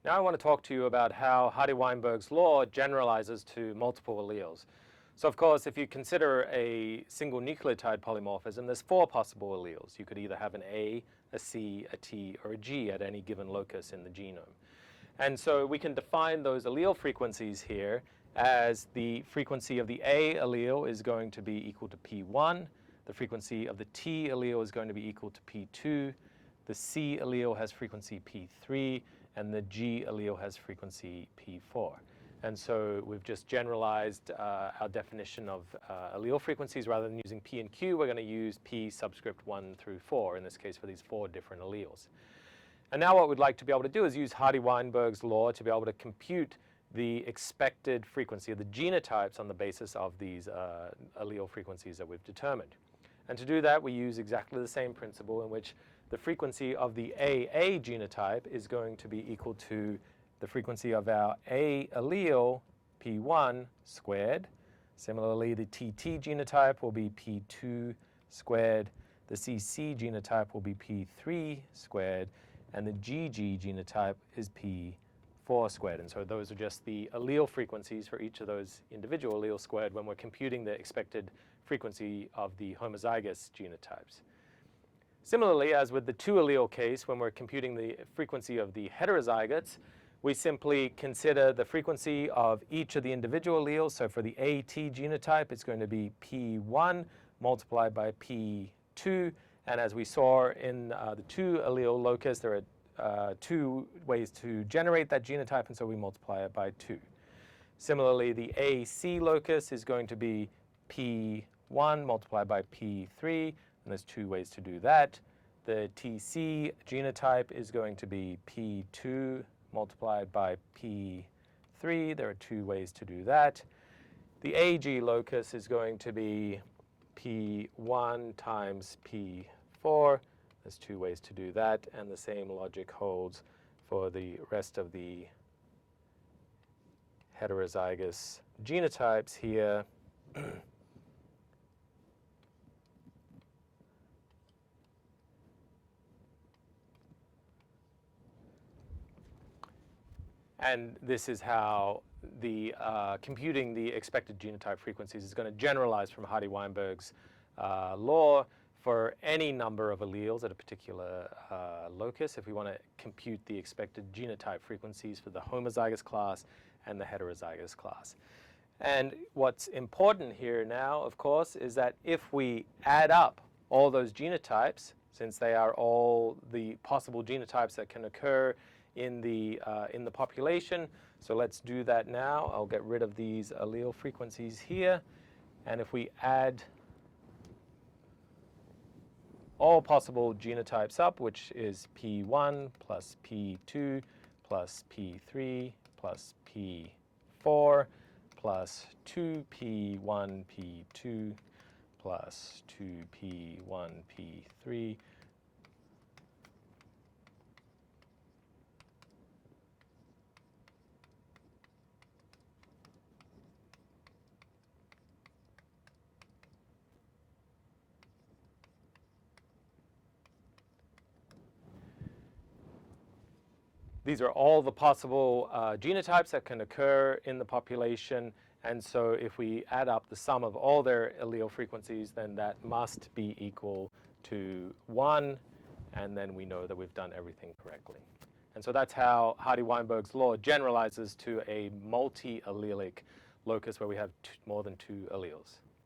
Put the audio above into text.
Now I want to talk to you about how Hardy-Weinberg's law generalizes to multiple alleles. So of course, if you consider a single nucleotide polymorphism, there's 4 possible alleles. You could either have an A, a C, a T, or a G at any given locus in the genome. And so we can define those allele frequencies here as the frequency of the A allele is going to be equal to P1, the frequency of the T allele is going to be equal to P2, the C allele has frequency P3, and the G allele has frequency P4. And so we've just generalized our definition of allele frequencies. Rather than using P and Q, we're going to use P subscript 1 through 4, in this case for these 4 different alleles. And now what we'd like to be able to do is use Hardy-Weinberg's law to be able to compute the expected frequency of the genotypes on the basis of these allele frequencies that we've determined. And to do that, we use exactly the same principle in which the frequency of the AA genotype is going to be equal to the frequency of our A allele, P1 squared. Similarly, the TT genotype will be P2 squared. The CC genotype will be P3 squared. And the GG genotype is P4 squared. And so those are just the allele frequencies for each of those individual alleles squared when we're computing the expected frequency of the homozygous genotypes. Similarly, as with the 2 allele case, when we're computing the frequency of the heterozygotes, we simply consider the frequency of each of the individual alleles. So for the AT genotype, it's going to be P1 multiplied by P2. And as we saw in the 2 allele locus, there are 2 ways to generate that genotype, and so we multiply it by 2. Similarly, the AC locus is going to be P1 multiplied by P3, and there's 2 ways to do that. The TC genotype is going to be P2 multiplied by P3. There are 2 ways to do that. The AG locus is going to be P1 times P4. There's 2 ways to do that, and the same logic holds for the rest of the heterozygous genotypes here. And this is how the computing the expected genotype frequencies is going to generalize from Hardy-Weinberg's law for any number of alleles at a particular locus if we want to compute the expected genotype frequencies for the homozygous class and the heterozygous class. And what's important here now, of course, is that if we add up all those genotypes, since they are all the possible genotypes that can occur in the population. So let's do that now. I'll get rid of these allele frequencies here. And if we add all possible genotypes up, which is P1 plus P2 plus P3 plus P4 plus 2P1 P2 plus 2P1 P3 These are all the possible genotypes that can occur in the population, and so if we add up the sum of all their allele frequencies, then that must be equal to 1, and then we know that we've done everything correctly. And so that's how Hardy-Weinberg's law generalizes to a multi-allelic locus where we have more than 2 alleles.